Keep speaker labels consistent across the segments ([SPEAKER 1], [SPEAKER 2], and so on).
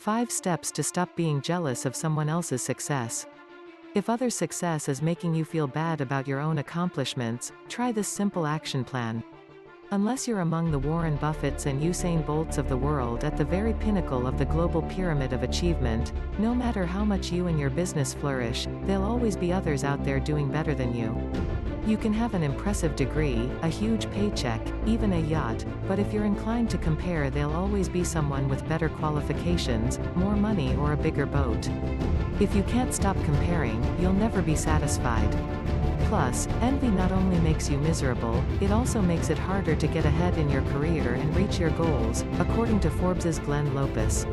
[SPEAKER 1] 5 steps to stop being jealous of someone else's success. If others' success is making you feel bad about your own accomplishments, try this simple action plan. Unless you're among the Warren Buffetts and Usain Bolts of the world at the very pinnacle of the global pyramid of achievement, no matter how much you and your business flourish, there'll always be others out there doing better than you. You can have an impressive degree, a huge paycheck, even a yacht, but if you're inclined to compare, there'll always be someone with better qualifications, more money, or a bigger boat. If you can't stop comparing, you'll never be satisfied. Plus, envy not only makes you miserable, it also makes it harder to get ahead in your career and reach your goals, according to Forbes' Glenn Lopez.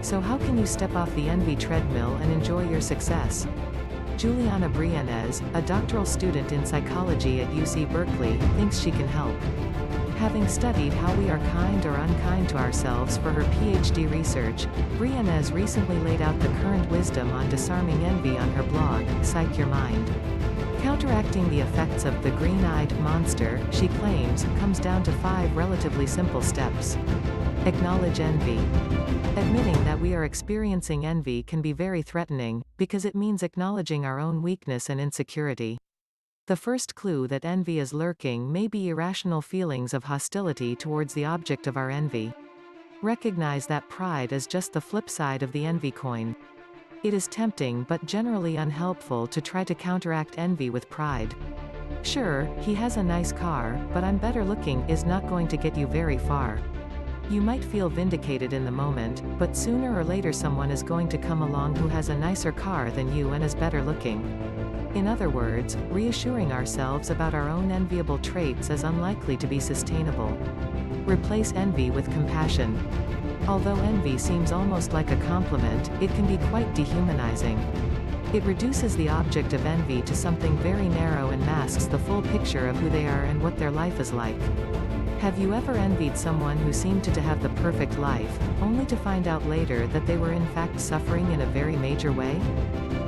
[SPEAKER 1] So how can you step off the envy treadmill and enjoy your success? Juliana Briones, a doctoral student in psychology at UC Berkeley, thinks she can help. Having studied how we are kind or unkind to ourselves for her PhD research, Briones recently laid out the current wisdom on disarming envy on her blog, Psych Your Mind. Counteracting the effects of the green-eyed monster, she claims, comes down to 5 relatively simple steps. Acknowledge envy. Admitting that we are experiencing envy can be very threatening, because it means acknowledging our own weakness and insecurity. The first clue that envy is lurking may be irrational feelings of hostility towards the object of our envy. Recognize that pride is just the flip side of the envy coin. It is tempting but generally unhelpful to try to counteract envy with pride. Sure, he has a nice car, but I'm better looking is not going to get you very far. You might feel vindicated in the moment, but sooner or later someone is going to come along who has a nicer car than you and is better looking. In other words, reassuring ourselves about our own enviable traits is unlikely to be sustainable. Replace envy with compassion. Although envy seems almost like a compliment, it can be quite dehumanizing. It reduces the object of envy to something very narrow and masks the full picture of who they are and what their life is like. Have you ever envied someone who seemed to have the perfect life, only to find out later that they were in fact suffering in a very major way?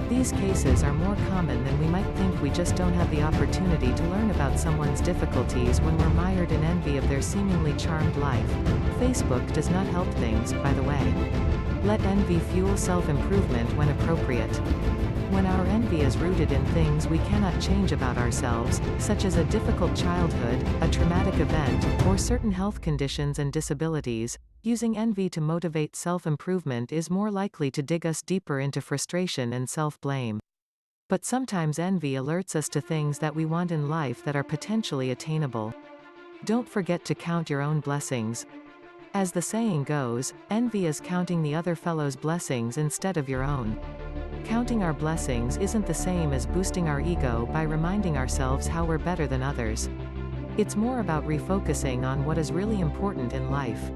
[SPEAKER 1] These cases are more common than we might think. We just don't have the opportunity to learn about someone's difficulties when we're mired in envy of their seemingly charmed life. Facebook does not help things, by the way. Let envy fuel self-improvement when appropriate. When our envy is rooted in things we cannot change about ourselves, such as a difficult childhood, a traumatic event, or certain health conditions and disabilities, using envy to motivate self-improvement is more likely to dig us deeper into frustration and self-blame. But sometimes envy alerts us to things that we want in life that are potentially attainable. Don't forget to count your own blessings. As the saying goes, envy is counting the other fellow's blessings instead of your own. Counting our blessings isn't the same as boosting our ego by reminding ourselves how we're better than others. It's more about refocusing on what is really important in life.